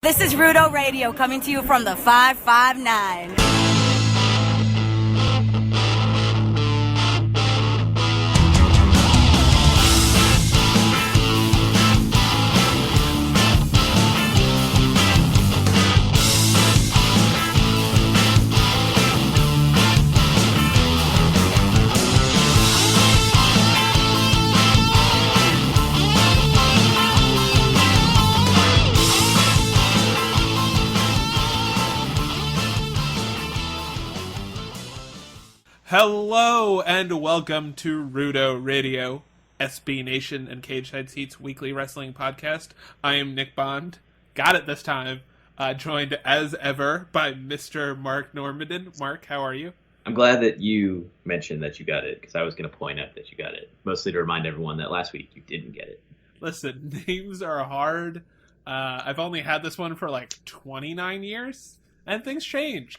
This is Rudo Radio coming to you from the 559. Hello and welcome to Rudo Radio, SB Nation and Cage Side Seats weekly wrestling podcast. I am Nick Bond. Got it this time. Joined as ever by Mr. Marc Normandin. Marc, how are you? I'm glad that you mentioned that you got it, because I was going to point out that you got it. Mostly to remind everyone that last week you didn't get it. Listen, names are hard. I've only had this one for like 29 years, and things change.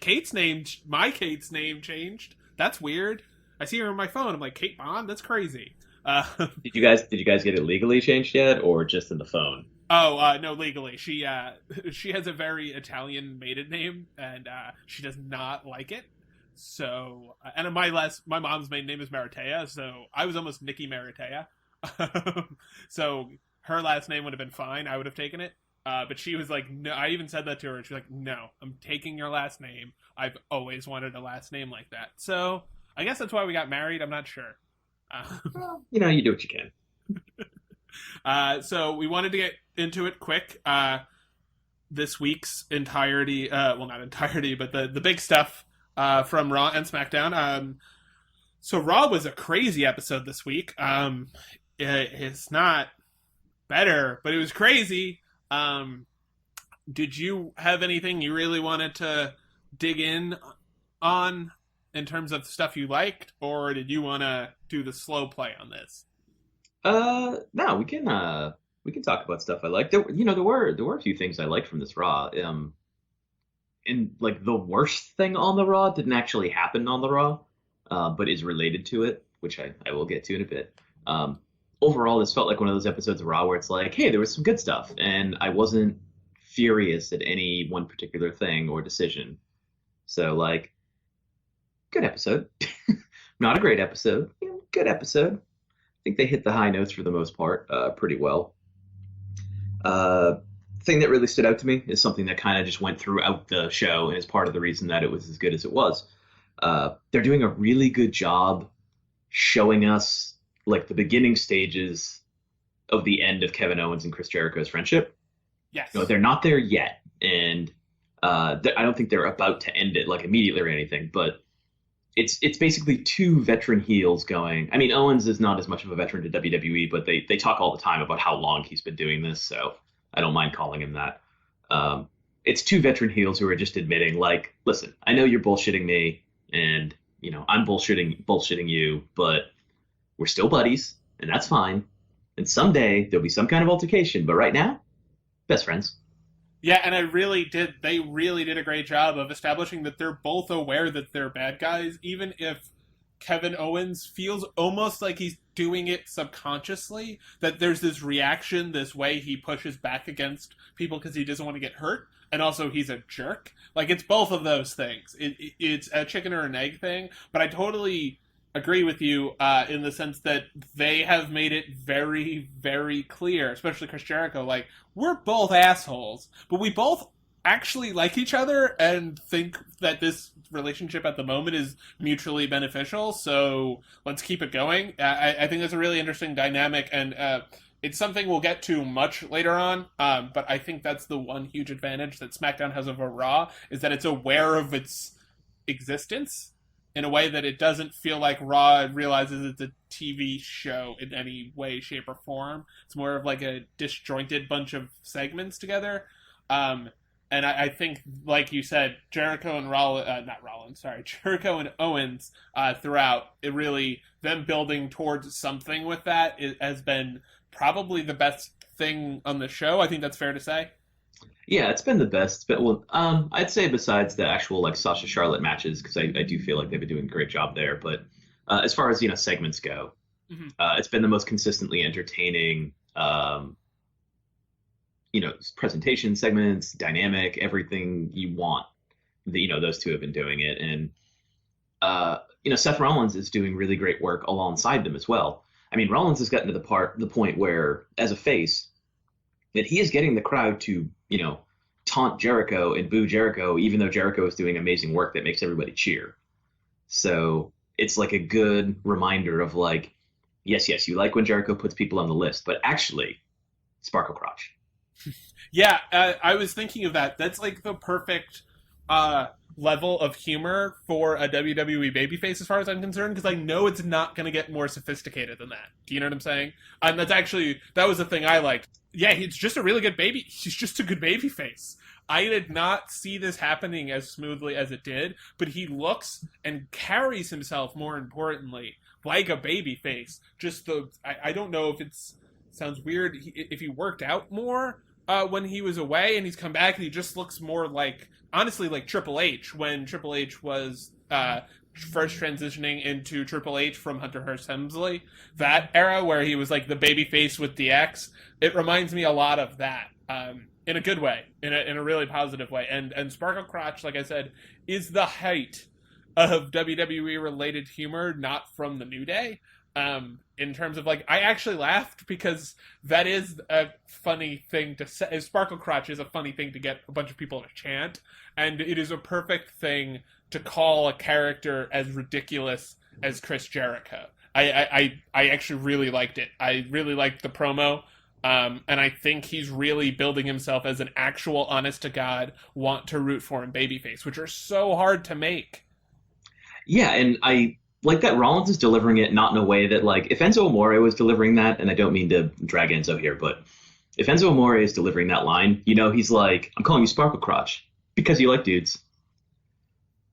My Kate's name changed. That's weird. I see her on my phone. I'm like, Kate Bond? That's crazy. Did you guys get it legally changed yet, or just in the phone? Oh, no, legally. She has a very Italian maiden name, and she does not like it. So, and my mom's maiden name is Maratea, so I was almost Nikki Maratea. So her last name would have been fine. I would have taken it. But she was like, no. I even said that to her. And she was like, no, I'm taking your last name. I've always wanted a last name like that. So I guess that's why we got married. I'm not sure. Well, you do what you can. So we wanted to get into it quick. This week's entirety, well, not entirety, but the big stuff from Raw and SmackDown. So Raw was a crazy episode this week. It's not better, but it was crazy. Did you have anything you really wanted to dig in on in terms of stuff you liked, or did you want to do the slow play on this? No, we can talk about stuff I liked. There were a few things I liked from this Raw. And like the worst thing on the Raw didn't actually happen on the Raw, but is related to it, which I will get to in a bit. Overall, this felt like one of those episodes of Raw where it's like, hey, there was some good stuff, and I wasn't furious at any one particular thing or decision. So, like, good episode. Not a great episode. Good episode. I think they hit the high notes for the most part pretty well. Thing that really stood out to me is something that kind of just went throughout the show and is part of the reason that it was as good as it was. They're doing a really good job showing us like the beginning stages of the end of Kevin Owens and Chris Jericho's friendship. Yes. They're not there yet, and I don't think they're about to end it like immediately or anything, but it's basically two veteran heels going. I mean, Owens is not as much of a veteran to WWE, but they talk all the time about how long he's been doing this, so I don't mind calling him that. It's two veteran heels who are just admitting, like, listen, I know you're bullshitting me, and I'm bullshitting you, but we're still buddies, and that's fine. And someday there'll be some kind of altercation, but right now, best friends. Yeah, and they really did a great job of establishing that they're both aware that they're bad guys, even if Kevin Owens feels almost like he's doing it subconsciously, that there's this reaction, this way he pushes back against people because he doesn't want to get hurt, and also he's a jerk. Like, it's both of those things. It's a chicken or an egg thing, but I totally agree with you in the sense that they have made it very, very clear, especially Chris Jericho, like, we're both assholes, but we both actually like each other and think that this relationship at the moment is mutually beneficial, so let's keep it going. I think that's a really interesting dynamic, and it's something we'll get to much later on, but I think that's the one huge advantage that SmackDown has over Raw, is that it's aware of its existence in a way that it doesn't feel like Raw realizes it's a TV show in any way, shape, or form. It's more of like a disjointed bunch of segments together. And I think, like you said, Jericho and Jericho and Owens throughout, it really, them building towards something with that has been probably the best thing on the show. I think that's fair to say. Yeah, it's been the best. But well, I'd say besides the actual like Sasha Charlotte matches, because I do feel like they've been doing a great job there. But as far as segments go, it's been the most consistently entertaining presentation segments, dynamic, everything you want. Those two have been doing it. And, Seth Rollins is doing really great work alongside them as well. I mean, Rollins has gotten to the point where, as a face, that he is getting the crowd to, taunt JeriKO and boo JeriKO, even though JeriKO is doing amazing work that makes everybody cheer. So it's like a good reminder of like, yes, you like when JeriKO puts people on the list, but actually, SparkleCrotch. Yeah, I was thinking of that. That's like the perfect level of humor for a WWE babyface, as far as I'm concerned, because I know it's not going to get more sophisticated than that. Do you know what I'm saying? And that was the thing I liked. Yeah, he's just a really good he's just a good babyface. I did not see this happening as smoothly as it did, but he looks and carries himself, more importantly, like a babyface. I don't know if sounds weird, if he worked out more when he was away, and he's come back and he just looks more like, honestly, like Triple H, when Triple H was first transitioning into Triple H from Hunter Hearst Helmsley, that era where he was like the babyface with the X. It reminds me a lot of that, in a good way, in a really positive way. And SparkleCrotch, like I said, is the height of WWE related humor, not from the New Day. In terms of, like, I actually laughed because that is a funny thing to say. SparkleCrotch is a funny thing to get a bunch of people to chant, and it is a perfect thing to call a character as ridiculous as Chris JeriKO. I actually really liked it. I really liked the promo, and I think he's really building himself as an actual, honest-to-God, want-to-root-for-him babyface, which are so hard to make. Yeah, and I like that Rollins is delivering it not in a way that, like, if Enzo Amore was delivering that, and I don't mean to drag Enzo here, but if Enzo Amore is delivering that line, he's like, I'm calling you SparkleCrotch because you like dudes.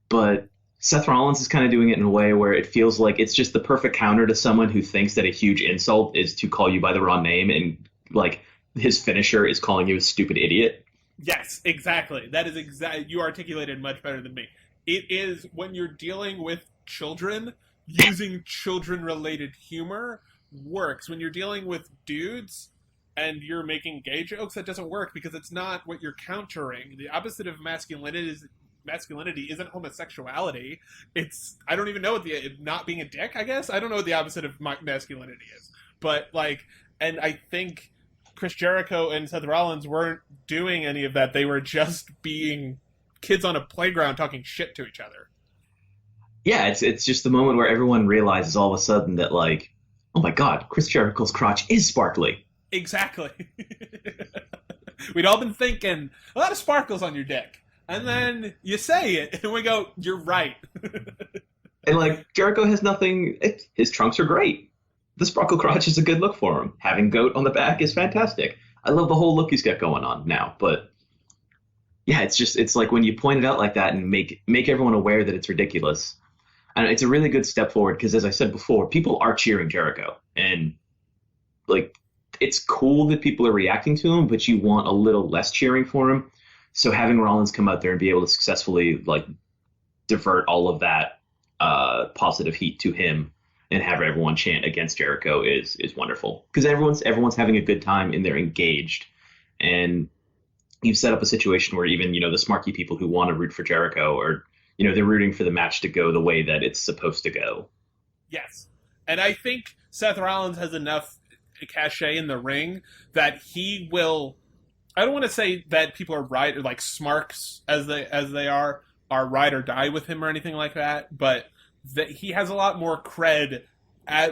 But Seth Rollins is kind of doing it in a way where it feels like it's just the perfect counter to someone who thinks that a huge insult is to call you by the wrong name, and, like, his finisher is calling you a stupid idiot. Yes, exactly. That is you articulated much better than me. It is when you're dealing with children, using children-related humor works. When you're dealing with dudes and you're making gay jokes, that doesn't work because it's not what you're countering. The opposite of masculinity isn't homosexuality. I don't even know what not being a dick, I guess. I don't know what the opposite of masculinity is. But, like, and I think Chris JeriKO and Seth Rollins weren't doing any of that. They were just being kids on a playground talking shit to each other. Yeah, it's just the moment where everyone realizes all of a sudden that, like, oh my God, Chris Jericho's crotch is sparkly. Exactly. We'd all been thinking, a lot of sparkles on your dick. And then you say it, and we go, you're right. And, like, JeriKO has nothing. His trunks are great. The SparkleCrotch is a good look for him. Having goat on the back is fantastic. I love the whole look he's got going on now. But, yeah, it's like when you point it out like that and make everyone aware that it's ridiculous. And it's a really good step forward because, as I said before, people are cheering JeriKO. And, like, it's cool that people are reacting to him, but you want a little less cheering for him. So having Rollins come out there and be able to successfully, like, divert all of that positive heat to him and have everyone chant against JeriKO is wonderful. Because everyone's having a good time and they're engaged. And you've set up a situation where even, the smarky people who want to root for JeriKO are, they're rooting for the match to go the way that it's supposed to go. Yes. And I think Seth Rollins has enough cachet in the ring that he will... I don't want to say that people are ride or like smarks as they are ride or die with him or anything like that, but that he has a lot more cred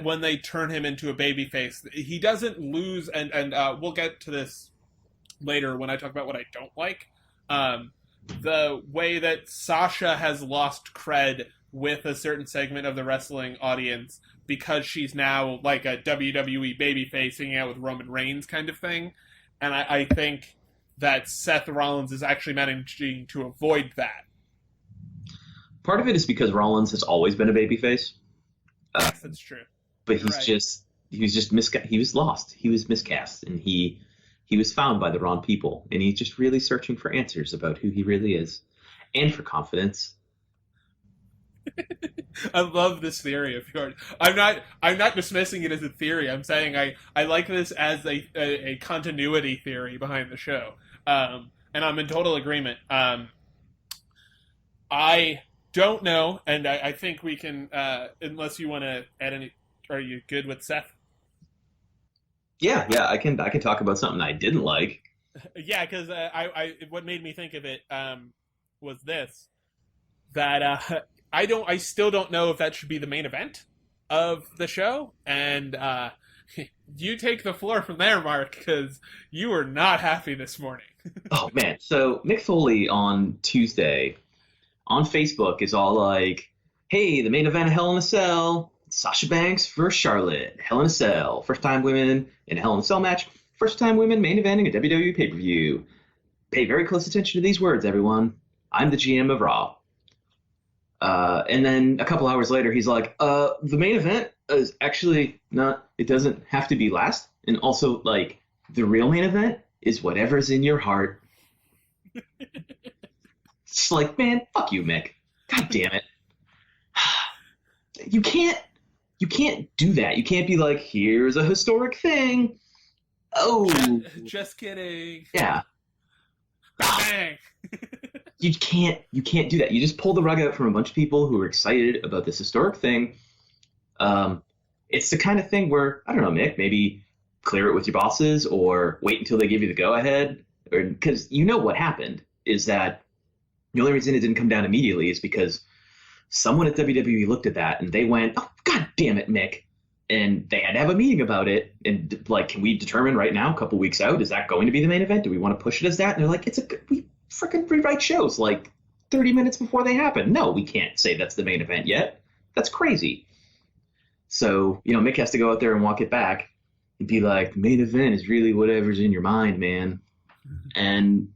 when they turn him into a babyface. He doesn't lose, and we'll get to this later when I talk about what I don't like. The way that Sasha has lost cred with a certain segment of the wrestling audience because she's now like a WWE babyface hanging out with Roman Reigns kind of thing. And I think that Seth Rollins is actually managing to avoid that. Part of it is because Rollins has always been a babyface. Yes, that's true. But he was lost. He was miscast, and he was found by the wrong people, and he's just really searching for answers about who he really is, and for confidence. I love this theory of yours. I'm not dismissing it as a theory. I'm saying I like this as a continuity theory behind the show. And I'm in total agreement. I don't know, and I think we can, unless you want to add any, are you good with Seth? Yeah, I can talk about something I didn't like. Yeah, because what made me think of it was this, that I still don't know if that should be the main event of the show, and you take the floor from there, Mark, because you were not happy this morning. Oh man, so Mick Foley on Tuesday on Facebook is all like, "Hey, the main event of Hell in a Cell, Sasha Banks versus Charlotte, Hell in a Cell, first time women in a Hell in a Cell match, first time women main eventing a WWE pay-per-view. Pay very close attention to these words, everyone. I'm the GM of Raw." And then a couple hours later, he's like, the main event is actually not, it doesn't have to be last. And also, like, the real main event is whatever's in your heart. It's like, man, fuck you, Mick. God damn it. You can't do that. You can't be like, here's a historic thing. Oh. Just kidding. Yeah. Bang. You can't do that. You just pull the rug out from a bunch of people who are excited about this historic thing. It's the kind of thing where, I don't know, Mick, maybe clear it with your bosses or wait until they give you the go-ahead. Because you know what happened is that the only reason it didn't come down immediately is because someone at WWE looked at that and they went, "Oh, God damn it, Mick." And they had to have a meeting about it. And, like, can we determine right now, a couple weeks out, is that going to be the main event? Do we want to push it as that? And they're like, we freaking rewrite shows like 30 minutes before they happen. No, we can't say that's the main event yet. That's crazy. So, Mick has to go out there and walk it back and be like, the main event is really whatever's in your mind, man. And,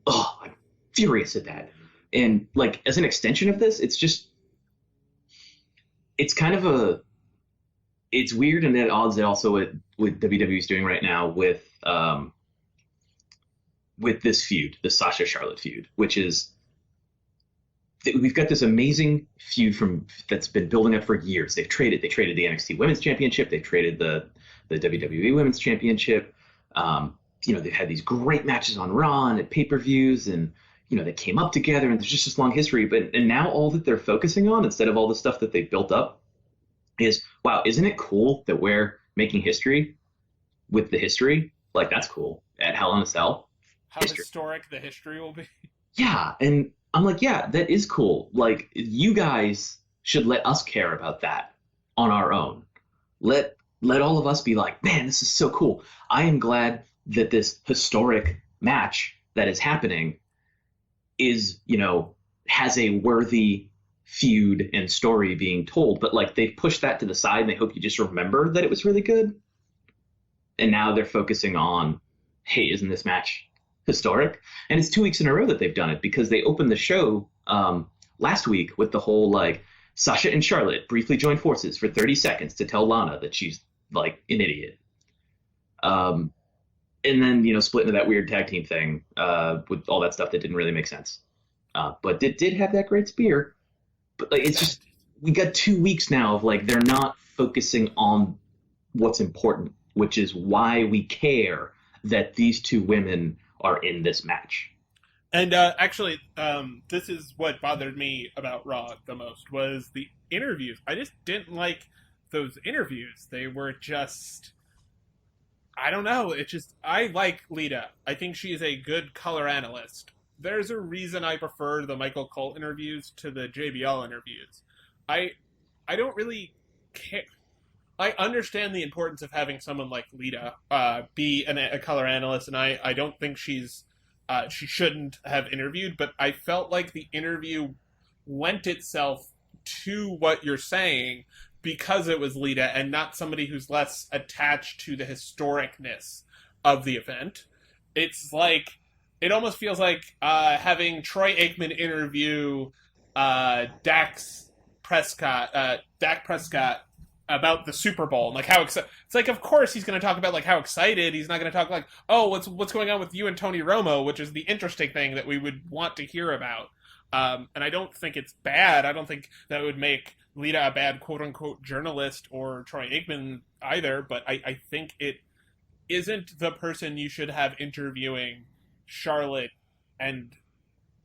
I'm furious at that. And, like, as an extension of this, it's kind of it's weird and at odds also with WWE's doing right now with this feud, the Sasha Charlotte feud, which is we've got this amazing feud that's been building up for years. They traded the NXT Women's Championship, they traded the WWE Women's Championship. They've had these great matches on Raw and at pay-per-views, and they came up together, and there's just this long history. And now all that they're focusing on, instead of all the stuff that they built up, is, wow, isn't it cool that we're making history with the history? Like, that's cool. At Hell in a Cell. How historic the history will be. Yeah, and I'm like, yeah, that is cool. Like, you guys should let us care about that on our own. Let all of us be like, man, this is so cool. I am glad that this historic match that is happening is, has a worthy feud and story being told, but like they've pushed that to the side and they hope you just remember that it was really good. And now they're focusing on, hey, isn't this match historic? And it's 2 weeks in a row that they've done it, because they opened the show last week with the whole, like, Sasha and Charlotte briefly joined forces for 30 seconds to tell Lana that she's like an idiot. And then, split into that weird tag team thing with all that stuff that didn't really make sense. But it did have that great spear. But like, it's just, we got 2 weeks now of like, they're not focusing on what's important, which is why we care that these two women are in this match. And actually, this is what bothered me about Raw the most, was the interviews. I just didn't like those interviews. They were just, I don't know. It's just, I like Lita. I think she is a good color analyst. There's a reason I prefer the Michael Cole interviews to the JBL interviews. I don't really care. I understand the importance of having someone like Lita be a color analyst, and I don't think she shouldn't have interviewed, but I felt like the interview lent itself to what you're saying because it was Lita and not somebody who's less attached to the historicness of the event. It's like, it almost feels like having Troy Aikman interview Dak Prescott about the Super Bowl and like how excited. It's like, of course he's going to talk about like how excited. He's not going to talk like, oh, what's going on with you and Tony Romo, which is the interesting thing that we would want to hear about. And I don't think it's bad. I don't think that would make Lita a bad quote-unquote journalist or Troy Aikman either, but I think it isn't the person you should have interviewing Charlotte and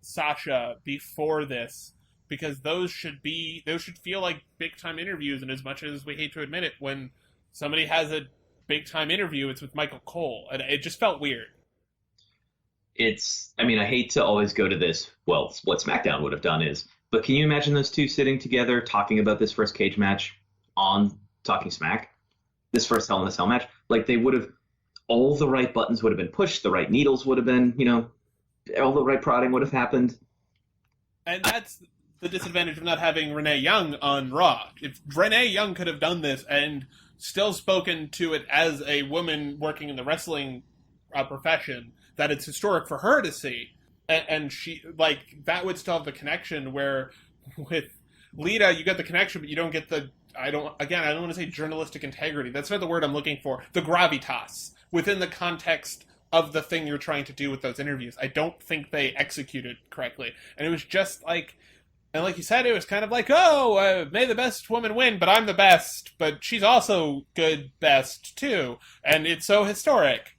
Sasha before this, because those should feel like big-time interviews, and as much as we hate to admit it, when somebody has a big-time interview, it's with Michael Cole, and it just felt weird. I hate to always go to this, well, what SmackDown would have done is, but can you imagine those two sitting together talking about this first cage match on Talking Smack? This first Hell in a Cell match? Like, they would have, all the right buttons would have been pushed, the right needles would have been, all the right prodding would have happened. And that's the disadvantage of not having Renee Young on Raw. If Renee Young could have done this and still spoken to it as a woman working in the wrestling profession, that it's historic for her to see, and she, like, that would still have the connection, where with Lita you get the connection, but you don't get the, I don't want to say journalistic integrity, that's not the word I'm looking for, the gravitas within the context of the thing you're trying to do with those interviews. I don't think they executed correctly, and it was just like, and like you said, it was kind of like, may the best woman win, but I'm the best, but she's also good best too, and it's so historic.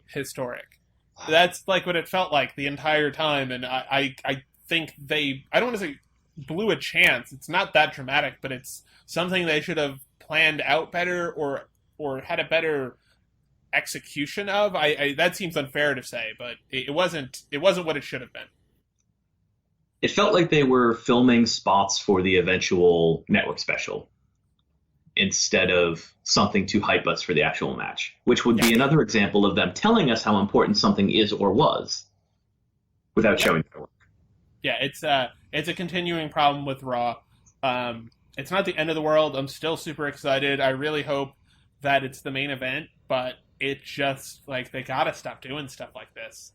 Historic. That's like what it felt like the entire time, and I think I don't want to say blew a chance. It's not that dramatic, but it's something they should have planned out better or had a better execution of. That seems unfair to say, but it wasn't what it should have been. It felt like they were filming spots for the eventual network special instead of something to hype us for the actual match, which would be another example of them telling us how important something is or was without showing their work. Yeah, it's a continuing problem with Raw. It's not the end of the world. I'm still super excited. I really hope that it's the main event, but it just, like, they gotta stop doing stuff like this.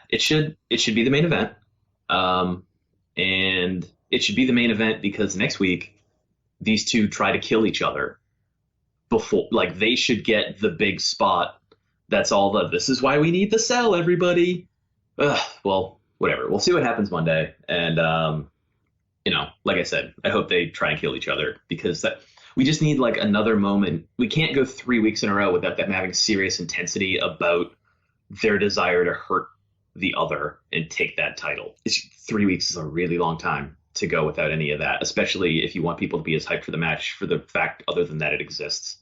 It should be the main event. And it should be the main event because next week these two try to kill each other before, like, they should get the big spot. That's all this is why we need the cell, everybody. Well, whatever. We'll see what happens Monday. And, like I said, I hope they try and kill each other, because we just need, like, another moment. We can't go 3 weeks in a row without them having serious intensity about their desire to hurt the other and take that title. 3 weeks is a really long time to go without any of that, especially if you want people to be as hyped for the match for the fact other than that it exists.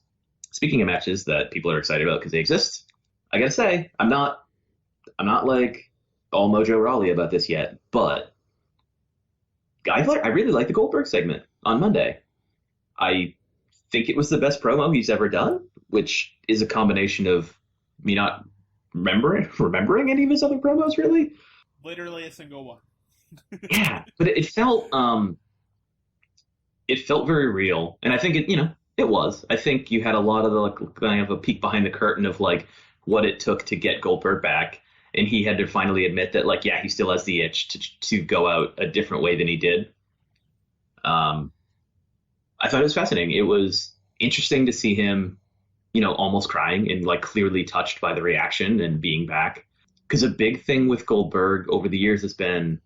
Speaking of matches that people are excited about because they exist, I gotta say, I'm not like all Mojo Rawley about this yet, but I really like the Goldberg segment on Monday. I think it was the best promo he's ever done, which is a combination of me not remembering any of his other promos, really. Literally a single one. Yeah, but it felt very real, and I think it was. I think you had a lot of the, like, kind of a peek behind the curtain of, like, what it took to get Goldberg back, and he had to finally admit that, like, yeah, he still has the itch to go out a different way than he did. I thought it was fascinating. It was interesting to see him, almost crying and, like, clearly touched by the reaction and being back. Because a big thing with Goldberg over the years has been,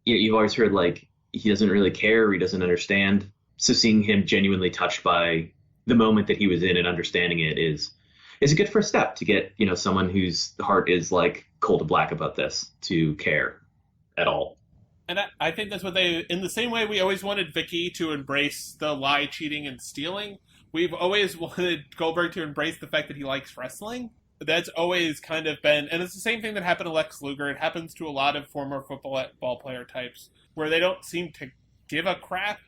you've always heard, like, he doesn't really care, or he doesn't understand. So seeing him genuinely touched by the moment that he was in and understanding it is a good first step to get, someone whose heart is, like, cold to black about this to care at all. And I think that's what in the same way we always wanted Vicky to embrace the lie, cheating, and stealing, we've always wanted Goldberg to embrace the fact that he likes wrestling. That's always kind of been, and it's the same thing that happened to Lex Luger. It happens to a lot of former football player types, where they don't seem to give a crap,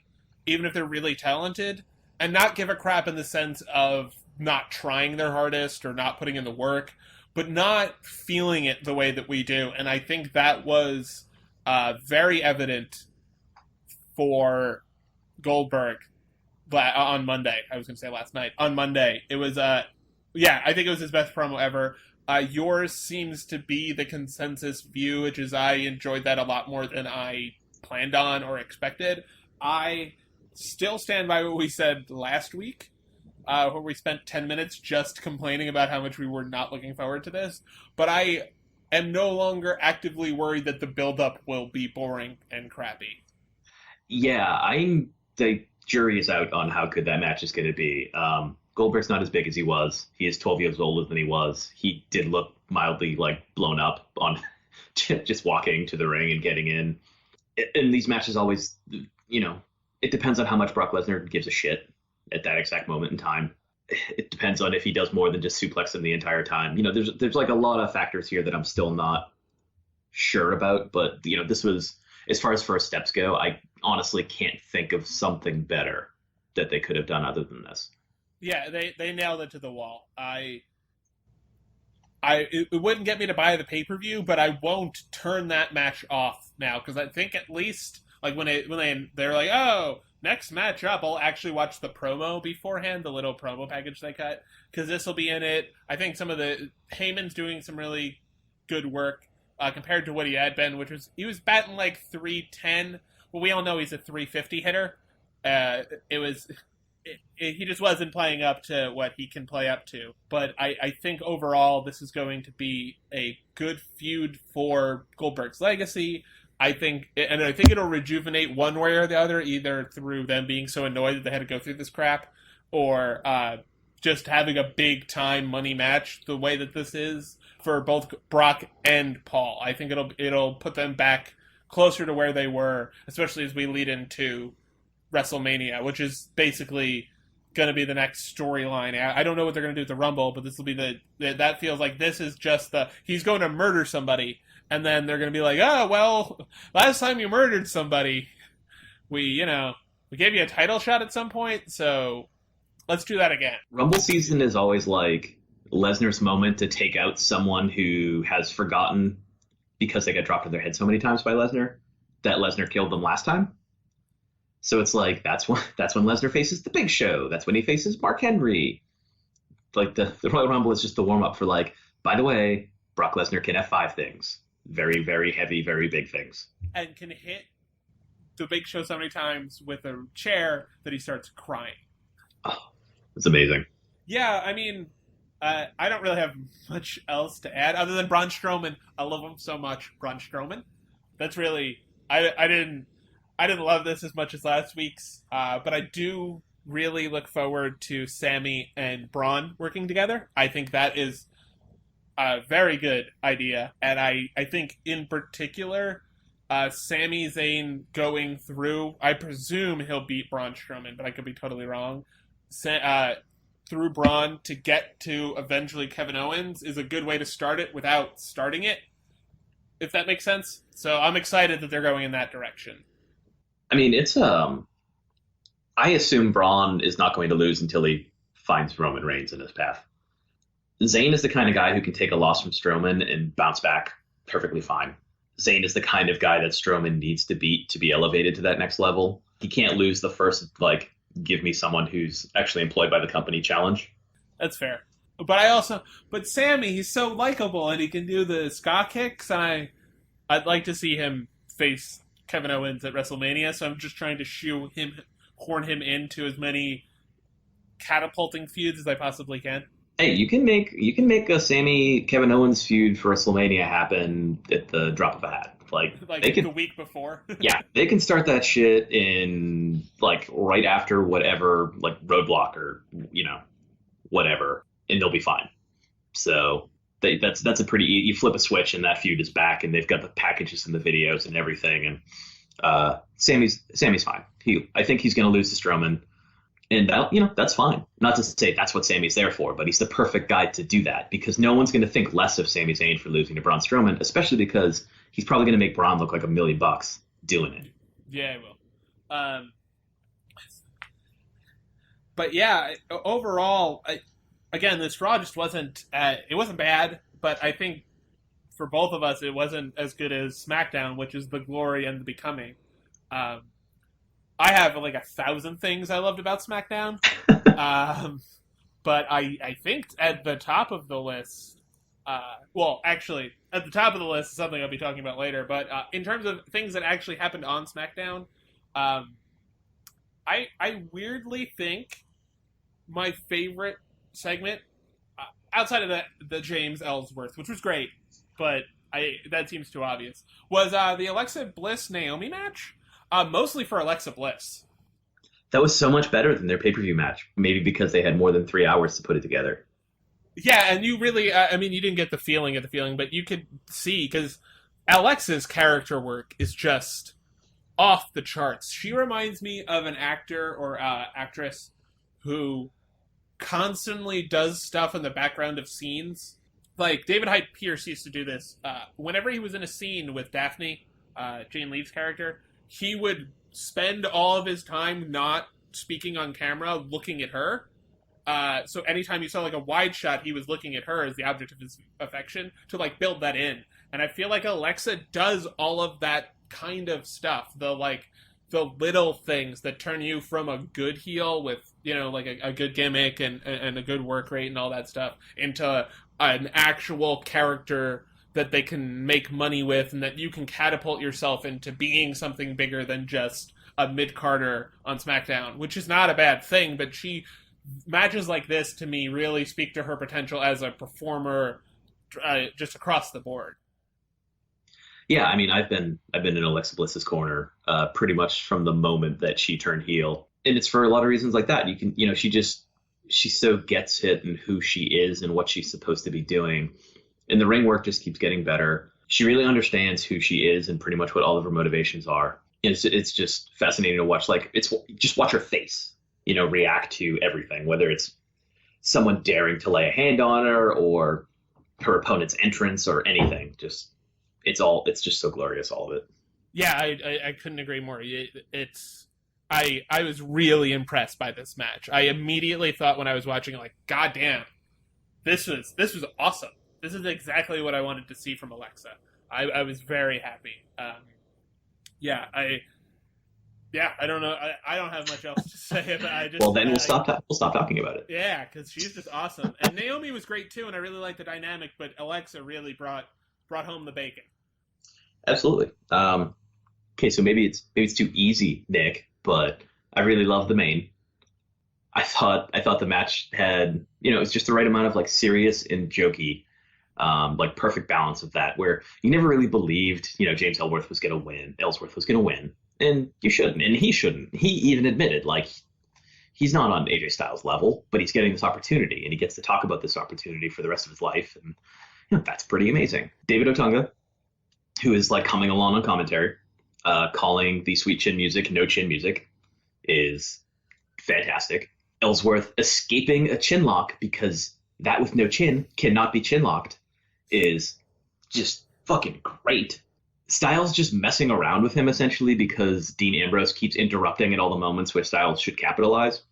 even if they're really talented, and not give a crap in the sense of not trying their hardest or not putting in the work, but not feeling it the way that we do. And I think that was very evident for Goldberg on Monday. I was going to say last night. On Monday. It was, I think it was his best promo ever. Yours seems to be the consensus view, which is I enjoyed that a lot more than I planned on or expected. I still stand by what we said last week, where we spent 10 minutes just complaining about how much we were not looking forward to this. But I am no longer actively worried that the build-up will be boring and crappy. Yeah, the jury is out on how good that match is going to be. Goldberg's not as big as he was. He is 12 years older than he was. He did look mildly blown up on just walking to the ring and getting in. And these matches always, it depends on how much Brock Lesnar gives a shit at that exact moment in time. It depends on if he does more than just suplex him the entire time. There's a lot of factors here that I'm still not sure about. But this was, as far as first steps go, I honestly can't think of something better that they could have done other than this. Yeah, they nailed it to the wall. It wouldn't get me to buy the pay-per-view, but I won't turn that match off now, because I think at least when they're like, oh, next match up, I'll actually watch the promo beforehand, the little promo package they cut, because this will be in it. I think Heyman's doing some really good work compared to what he had been, he was batting like 310. Well, we all know he's a 350 hitter. He just wasn't playing up to what he can play up to. But I think overall this is going to be a good feud for Goldberg's legacy. I think it'll rejuvenate one way or the other, either through them being so annoyed that they had to go through this crap, or just having a big time money match the way that this is for both Brock and Paul. I think it'll put them back closer to where they were, especially as we lead into WrestleMania, which is basically going to be the next storyline. I don't know what they're going to do with the Rumble, but this will be that feels like this is just he's going to murder somebody, and then they're going to be like, oh, well, last time you murdered somebody, we gave you a title shot at some point, so let's do that again. Rumble season is always like Lesnar's moment to take out someone who has forgotten, because they got dropped on their head so many times by Lesnar, that Lesnar killed them last time. So it's like that's when Lesnar faces the Big Show. That's when he faces Mark Henry. Like the Royal Rumble is just the warm up for by the way, Brock Lesnar can F5 things, very, very heavy, very big things, and can hit the Big Show so many times with a chair that he starts crying. Oh, it's amazing. Yeah, I mean, I don't really have much else to add other than Braun Strowman. I love him so much, Braun Strowman. That's really I didn't love this as much as last week's, but I do really look forward to Sami and Braun working together. I think that is a very good idea, and I think in particular, Sami Zayn going through, I presume he'll beat Braun Strowman, but I could be totally wrong, through Braun to get to eventually Kevin Owens is a good way to start it without starting it, if that makes sense. So I'm excited that they're going in that direction. I mean, it's I assume Braun is not going to lose until he finds Roman Reigns in his path. Zayn is the kind of guy who can take a loss from Strowman and bounce back perfectly fine. Zayn is the kind of guy that Strowman needs to beat to be elevated to that next level. He can't lose the first, give me someone who's actually employed by the company challenge. That's fair. But Sami, he's so likable and he can do the ska kicks, and I'd like to see him face Kevin Owens at WrestleMania, so I'm just trying to horn him into as many catapulting feuds as I possibly can. Hey, you can make a Sami Kevin Owens feud for WrestleMania happen at the drop of a hat. The week before. Yeah, they can start that shit in right after whatever, Roadblock or whatever, and they'll be fine. So that's a pretty, you flip a switch and that feud is back, and they've got the packages and the videos and everything, and Sami's fine. I think he's going to lose to Strowman, and that's fine. Not to say that's what Sami's there for, but he's the perfect guy to do that, because no one's going to think less of Sami Zayn for losing to Braun Strowman, especially because he's probably going to make Braun look like $1 million doing it. Yeah, he will. But yeah, overall, again, this Raw just wasn't. It wasn't bad, but I think for both of us, it wasn't as good as SmackDown, which is the glory and the becoming. I have 1,000 things I loved about SmackDown, but I think at the top of the list. Actually, at the top of the list is something I'll be talking about later. But in terms of things that actually happened on SmackDown, I weirdly think my favorite segment, outside of the James Ellsworth, which was great, but That seems too obvious. Was the Alexa Bliss Naomi match? Mostly for Alexa Bliss. That was so much better than their pay-per-view match. Maybe because they had more than 3 hours to put it together. Yeah, and you really, you didn't get the feeling, but you could see, because Alexa's character work is just off the charts. She reminds me of an actor or actress who constantly does stuff in the background of scenes. Like, David Hyde Pierce used to do this. Whenever he was in a scene with Daphne, Jane Lee's character, he would spend all of his time not speaking on camera, looking at her. So anytime you saw like a wide shot, he was looking at her as the object of his affection to like build that in. And I feel like Alexa does all of that kind of stuff. The little things that turn you from a good heel with, like a good gimmick and a good work rate and all that stuff into an actual character that they can make money with and that you can catapult yourself into being something bigger than just a mid-carder on SmackDown, which is not a bad thing, but matches like this, to me, really speak to her potential as a performer just across the board. Yeah, I've been in Alexa Bliss's corner pretty much from the moment that she turned heel. And it's for a lot of reasons like that. You can, she so gets it and who she is and what she's supposed to be doing. And the ring work just keeps getting better. She really understands who she is and pretty much what all of her motivations are. And it's just fascinating to watch. Like, just watch her face, react to everything, whether it's someone daring to lay a hand on her or her opponent's entrance or anything. It's just so glorious, all of it. Yeah, I couldn't agree more. I was really impressed by this match. I immediately thought when I was watching, like, God damn, this was awesome. This is exactly what I wanted to see from Alexa. I was very happy. I don't know. I don't have much else to say about it. We'll stop talking about it. Yeah, because she's just awesome. And Naomi was great too, and I really liked the dynamic, but Alexa really brought home the bacon. Absolutely. Okay, so maybe it's too easy, Nick, but I really love the main. I thought the match had, it was just the right amount of like serious and jokey, like perfect balance of that, where you never really believed, James Ellsworth was going to win, and you shouldn't, and he shouldn't. He even admitted, like, he's not on AJ Styles level, but he's getting this opportunity, and he gets to talk about this opportunity for the rest of his life, and that's pretty amazing. David Otunga, who is like coming along on commentary, calling the sweet chin music no chin music, is fantastic. Ellsworth escaping a chin lock because that with no chin cannot be chin locked is just fucking great. Styles just messing around with him essentially because Dean Ambrose keeps interrupting at all the moments where Styles should capitalize.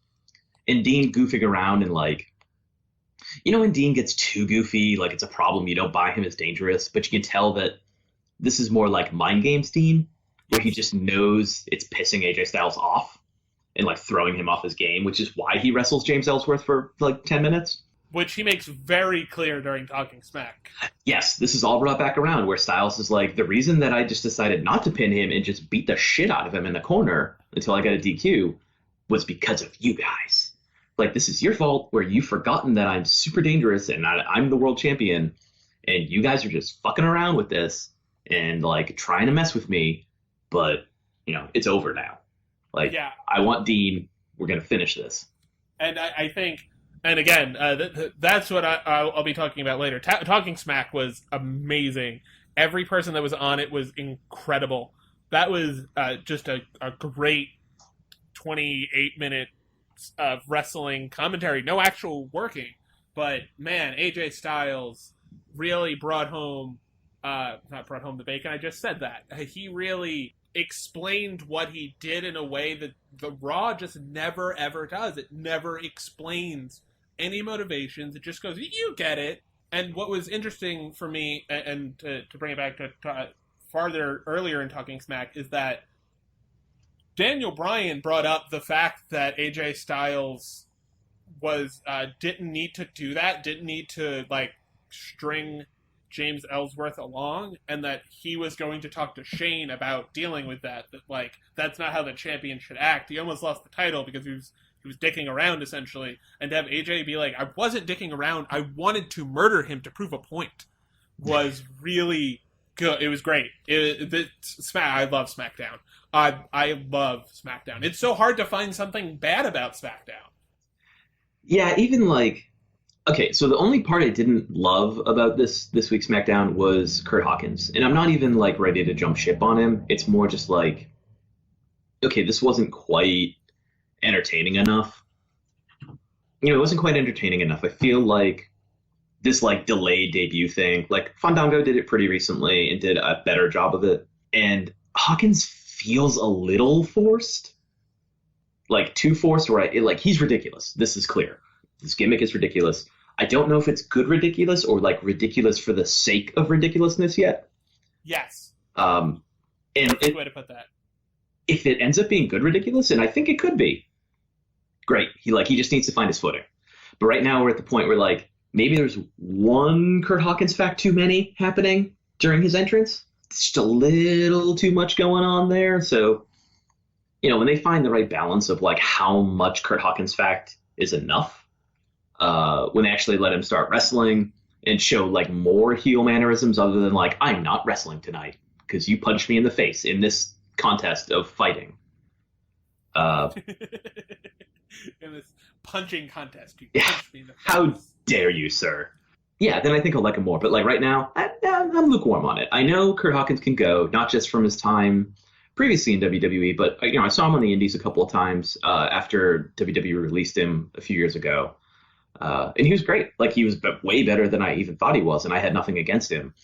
And Dean goofing around and like, when Dean gets too goofy, like it's a problem, you don't buy him as dangerous, but you can tell that this is more like mind games Dean, where he just knows it's pissing AJ Styles off and like throwing him off his game, which is why he wrestles James Ellsworth for like 10 minutes. Which he makes very clear during Talking Smack. Yes, this is all brought back around where Styles is like, the reason that I just decided not to pin him and just beat the shit out of him in the corner until I got a DQ was because of you guys. Like, this is your fault where you've forgotten that I'm super dangerous and I'm the world champion and you guys are just fucking around with this and like trying to mess with me, but it's over now. Like, yeah. I want Dean. We're going to finish this. And I think, and again, that's what I'll be talking about later. Talking Smack was amazing. Every person that was on it was incredible. That was just a great 28 minutes of wrestling commentary. No actual working. But, man, AJ Styles really brought home, not brought home the bacon, I just said that. He really explained what he did in a way that the Raw just never ever does. It never explains any motivations. It just goes, you get it. And what was interesting for me, and to bring it back to farther earlier in Talking Smack, is that Daniel Bryan brought up the fact that AJ Styles didn't need to do that, didn't need to like string James Ellsworth along, and that he was going to talk to Shane about dealing with that like that's not how the champion should act. He almost lost the title because he was dicking around essentially, and to have AJ be like, I wasn't dicking around, I wanted to murder him to prove a point, was really good. It was great. I love SmackDown. I love SmackDown. It's so hard to find something bad about SmackDown. Yeah, even like, okay, so the only part I didn't love about this week's SmackDown was Kurt Hawkins, and I'm not even like ready to jump ship on him. It's more just like, okay, this wasn't quite entertaining enough. It wasn't quite entertaining enough. I feel like this like delayed debut thing, like Fandango did it pretty recently and did a better job of it, and Hawkins feels a little forced, like too forced, where he's ridiculous. This is clear. This gimmick is ridiculous. I don't know if it's good ridiculous or like ridiculous for the sake of ridiculousness yet. Yes. And that's a good way to put that. If it ends up being good ridiculous, and I think it could be, great. He just needs to find his footing. But right now we're at the point where like maybe there's one Kurt Hawkins fact too many happening during his entrance. It's just a little too much going on there. So, when they find the right balance of like how much Kurt Hawkins fact is enough, when they actually let him start wrestling and show like more heel mannerisms other than like, I'm not wrestling tonight because you punched me in the face in this contest of fighting. In this punching contest, you punched me in the face. How dare you, sir? Yeah, then I think I'll like him more. But like right now, I'm lukewarm on it. I know Kurt Hawkins can go, not just from his time previously in WWE, but I saw him on the Indies a couple of times after WWE released him a few years ago. And he was great. Like, he was way better than I even thought he was, and I had nothing against him.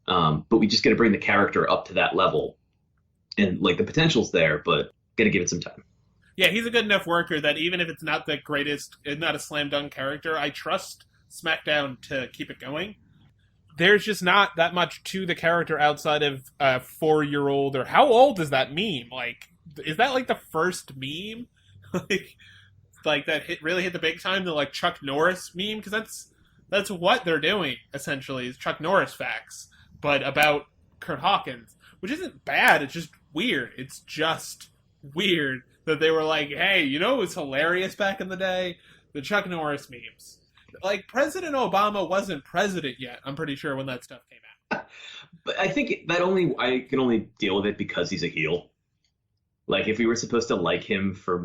But we just got to bring the character up to that level. And, like, the potential's there, but got to give it some time. Yeah, he's a good enough worker that even if it's not the greatest, it's not a slam dunk character, I trust SmackDown to keep it going. There's just not that much to the character outside of a 4-year-old, or how old is that meme? Like, is that, like, the first meme? like that really hit the big time, the like Chuck Norris meme, because that's what they're doing essentially, is Chuck Norris facts, but about Kurt Hawkins, which isn't bad. It's just weird. It's just weird that they were like, hey, it was hilarious back in the day, the Chuck Norris memes. Like, President Obama wasn't president yet, I'm pretty sure, when that stuff came out. But I think I can only deal with it because he's a heel. Like, if we were supposed to like him for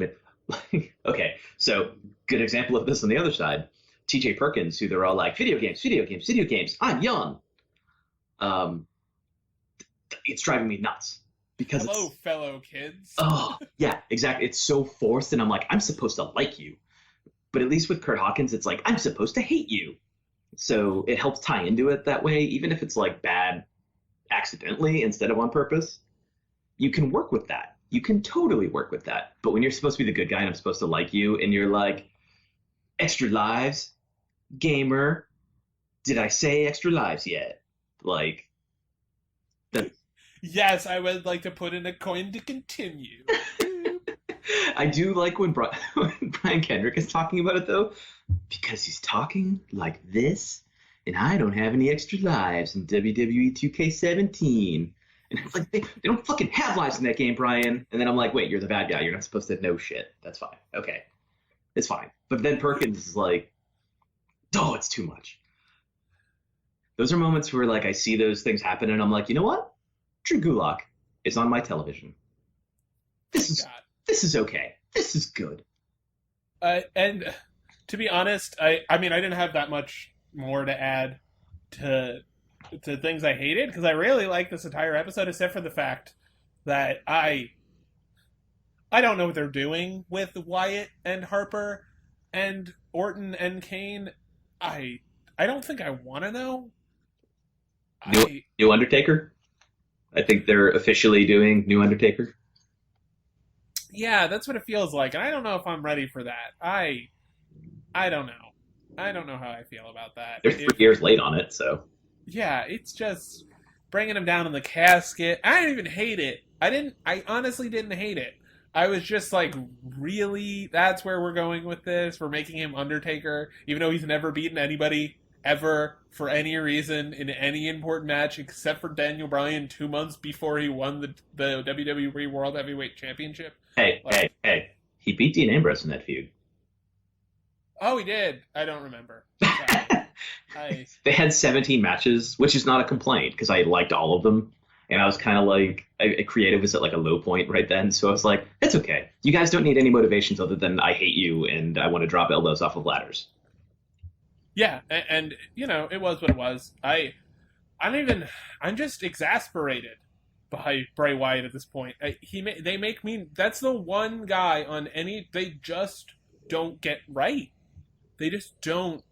okay, so good example of this on the other side. TJ Perkins, who they're all like, video games, I'm young. It's driving me nuts. Because hello, fellow kids. Oh, yeah, exactly. It's so forced, and I'm like, I'm supposed to like you. But at least with Kurt Hawkins, it's like, I'm supposed to hate you. So it helps tie into it that way, even if it's like bad accidentally instead of on purpose. You can work with that. You can totally work with that. But when you're supposed to be the good guy and I'm supposed to like you, and you're like, extra lives, gamer, did I say extra lives yet? Like, yes, I would like to put in a coin to continue. I do like when Brian Kendrick is talking about it, though, because he's talking like this, and I don't have any extra lives in WWE 2K17. And it's like, they don't fucking have lives in that game, Brian. And then I'm like, wait, you're the bad guy. You're not supposed to know shit. That's fine. Okay. It's fine. But then Perkins is like, oh, it's too much. Those are moments where, like, I see those things happen, and I'm like, you know what? Drew Gulak is on my television. This is okay. This is good. And to be honest, I mean, I didn't have that much more to add to things I hated, because I really like this entire episode, except for the fact that I don't know what they're doing with Wyatt and Harper and Orton and Kane. I don't think I want to know. New Undertaker? I think they're officially doing New Undertaker. Yeah, that's what it feels like, and I don't know if I'm ready for that. I don't know. I don't know how I feel about that. They're 3 years late on it, so... Yeah, it's just bringing him down in the casket. I didn't even hate it. I honestly didn't hate it. I was just like, really? That's where we're going with this? We're making him Undertaker, even though he's never beaten anybody ever for any reason in any important match except for Daniel Bryan 2 months before he won the WWE World Heavyweight Championship. Hey. He beat Dean Ambrose in that feud. Oh, he did. I don't remember. They had 17 matches, which is not a complaint because I liked all of them. And I was kind of like, creative was at like a low point right then. So I was like, it's okay. You guys don't need any motivations other than I hate you and I want to drop elbows off of ladders. Yeah, and you know, it was what it was. I'm just exasperated by Bray Wyatt at this point. They make me, that's the one guy on any, they just don't get right. They just don't.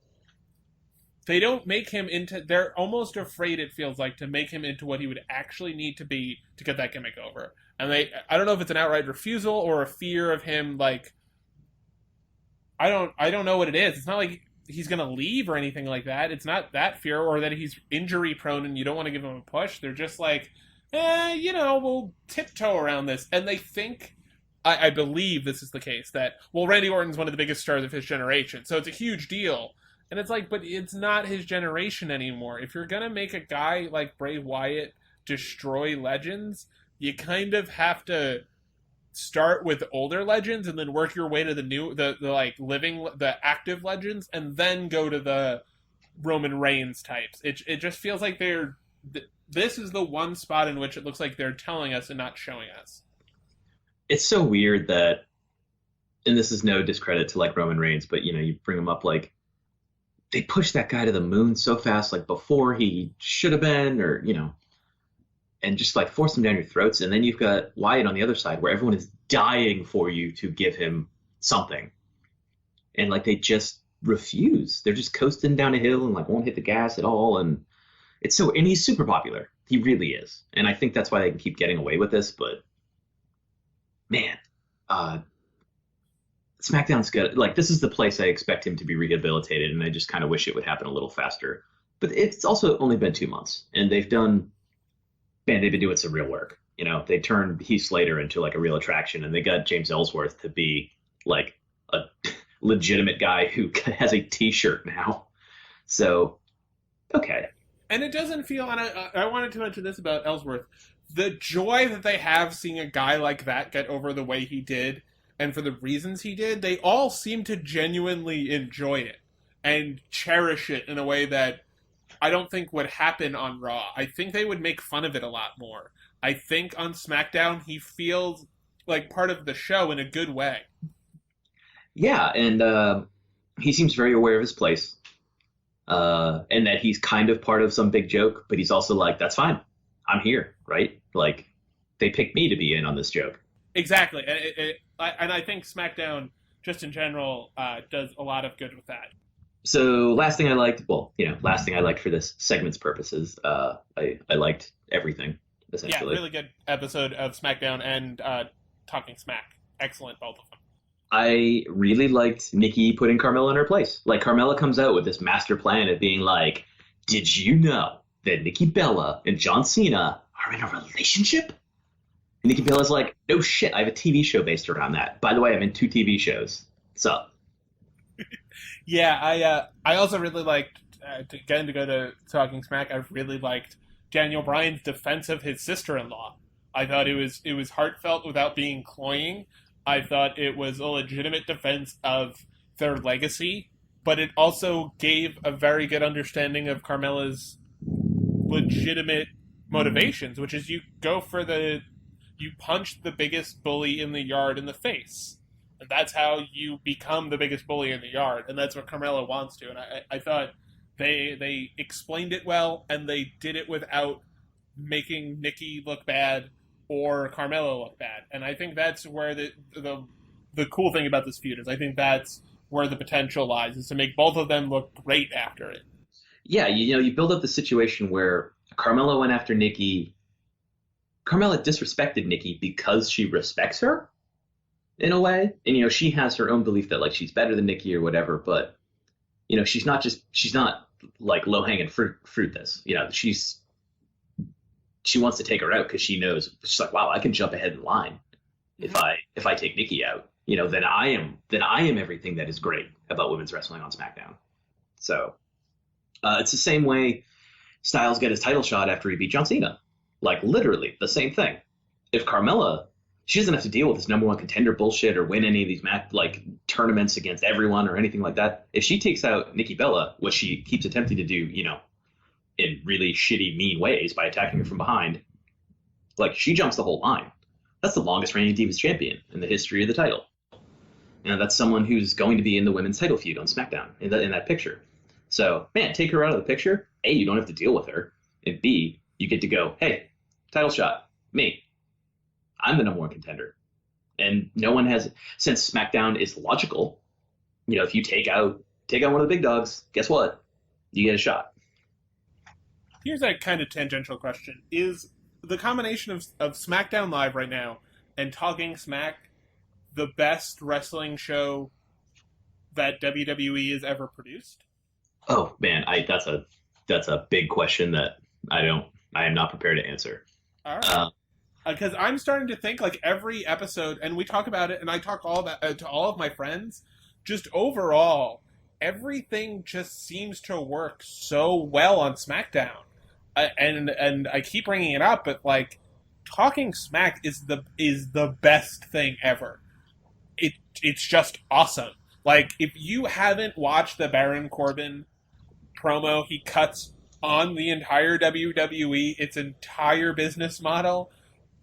They don't make him into... They're almost afraid, it feels like, to make him into what he would actually need to be to get that gimmick over. And I don't know if it's an outright refusal or a fear of him, like... I don't know what it is. It's not like he's going to leave or anything like that. It's not that fear, or that he's injury prone and you don't want to give him a push. They're just like, we'll tiptoe around this. And they think... I believe this is the case, that, well, Randy Orton's one of the biggest stars of his generation, so it's a huge deal. And it's like, but it's not his generation anymore. If you're going to make a guy like Bray Wyatt destroy legends, you kind of have to start with older legends and then work your way to the active legends, and then go to the Roman Reigns types. It just feels like this is the one spot in which it looks like they're telling us and not showing us. It's so weird that, and this is no discredit to like Roman Reigns, but you bring him up like, they pushed that guy to the moon so fast, like before he should have been, or, and just like force him down your throats. And then you've got Wyatt on the other side where everyone is dying for you to give him something. And like, they just refuse. They're just coasting down a hill and like won't hit the gas at all. And and he's super popular. He really is. And I think that's why they can keep getting away with this. But man, SmackDown's good. Like, this is the place I expect him to be rehabilitated, and I just kind of wish it would happen a little faster. But it's also only been 2 months, and they've been doing some real work. They turned Heath Slater into like a real attraction, and they got James Ellsworth to be like a legitimate guy who has a T-shirt now. So, okay. And it doesn't feel, and I wanted to mention this about Ellsworth, the joy that they have seeing a guy like that get over the way he did, and for the reasons he did, they all seem to genuinely enjoy it and cherish it in a way that I don't think would happen on Raw. I think they would make fun of it a lot more. I think on SmackDown, he feels like part of the show in a good way. Yeah, and he seems very aware of his place, and that he's kind of part of some big joke, but he's also like, that's fine. I'm here, right? Like, they picked me to be in on this joke. Exactly. And I think SmackDown, just in general, does a lot of good with that. So last thing I liked for this segment's purposes, I liked everything, essentially. Yeah, really good episode of SmackDown and Talking Smack. Excellent, both of them. I really liked Nikki putting Carmella in her place. Like, Carmella comes out with this master plan of being like, did you know that Nikki Bella and John Cena are in a relationship? And Nikki Bella's like, no shit, I have a TV show based around that. By the way, I'm in 2 TV shows. What's up? Yeah, I also really liked, again, to go to Talking Smack, I really liked Daniel Bryan's defense of his sister-in-law. I thought it was heartfelt without being cloying. I thought it was a legitimate defense of their legacy, but it also gave a very good understanding of Carmella's legitimate motivations, which is you punch the biggest bully in the yard in the face. And that's how you become the biggest bully in the yard. And that's what Carmella wants to. And I thought they explained it well, and they did it without making Nikki look bad or Carmella look bad. And I think that's where the cool thing about this feud is. I think that's where the potential lies, is to make both of them look great after it. Yeah, you build up the situation where Carmella went after Nikki. Carmella disrespected Nikki because she respects her, in a way. And, she has her own belief that, like, she's better than Nikki or whatever, but, she's not like low-hanging fruit this. She wants to take her out because she knows, she's like, wow, I can jump ahead in line if I take Nikki out. Then I am everything that is great about women's wrestling on SmackDown. So it's the same way Styles got his title shot after he beat John Cena. Like, literally the same thing. If Carmella she doesn't have to deal with this number one contender bullshit or win any of these tournaments against everyone or anything like that. If she takes out Nikki Bella, what she keeps attempting to do, in really shitty, mean ways by attacking her from behind, she jumps the whole line. That's the longest reigning Divas champion in the history of the title. That's someone who's going to be in the women's title feud on SmackDown in that picture. So, man, take her out of the picture. A, you don't have to deal with her. And B, you get to go, hey, title shot, me. I'm the number one contender. And no one has, since SmackDown is logical, if you take out one of the big dogs, guess what? You get a shot. Here's a kind of tangential question. Is the combination of SmackDown Live right now and Talking Smack the best wrestling show that WWE has ever produced? Oh man, that's a big question that I am not prepared to answer. All right. Because I'm starting to think every episode, and we talk about it, and I talk all about to all of my friends. Just overall, everything just seems to work so well on SmackDown, and I keep bringing it up, but Talking Smack is the best thing ever. It's just awesome. If you haven't watched the Baron Corbin promo he cuts on the entire WWE, its entire business model,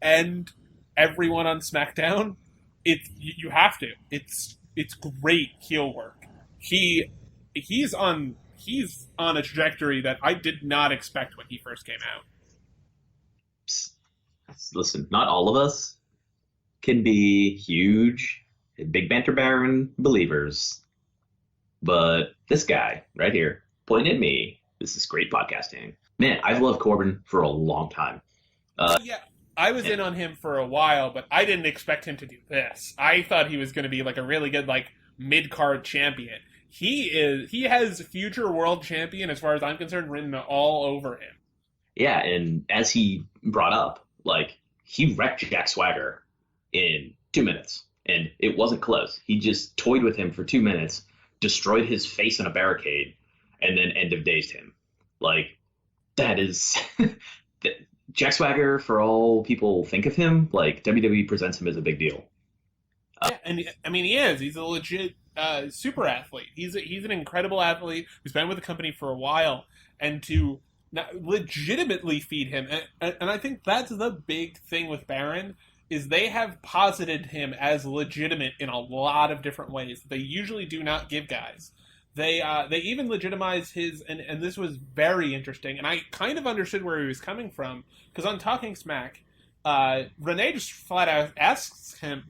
and everyone on SmackDown, you have to. It's great heel work. He's on a trajectory that I did not expect when he first came out. Listen, not all of us can be huge Big Banter Baron believers, but this guy right here pointing at me, this is great podcasting. Man, I've loved Corbin for a long time. Yeah, I was in on him for a while, but I didn't expect him to do this. I thought he was going to be a really good mid-card champion. He has future world champion, as far as I'm concerned, written all over him. Yeah, and as he brought up, he wrecked Jack Swagger in 2 minutes. And it wasn't close. He just toyed with him for 2 minutes, destroyed his face in a barricade, and then end of dazed him. That is Jack Swagger, for all people think of him, WWE presents him as a big deal. Yeah, and he is. He's a legit super athlete. He's an incredible athlete who's been with the company for a while, and to legitimately feed him, and I think that's the big thing with Baron, is they have posited him as legitimate in a lot of different ways that they usually do not give guys. They even legitimize his, and this was very interesting, and I kind of understood where he was coming from, because on Talking Smack, Renee just flat out asks him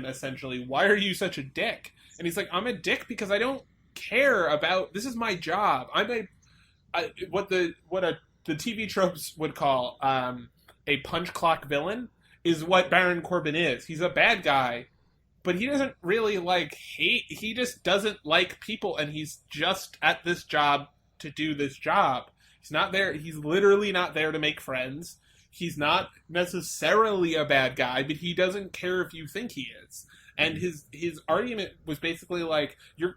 essentially, why are you such a dick? And he's like, I'm a dick because I don't care about, this is my job. I'm what the TV tropes would call a punch clock villain, is what Baron Corbin is. He's a bad guy, but he doesn't really hate. He just doesn't like people, and he's just at this job to do this job. He's not there. He's literally not there to make friends. He's not necessarily a bad guy, but he doesn't care if you think he is. And his argument was basically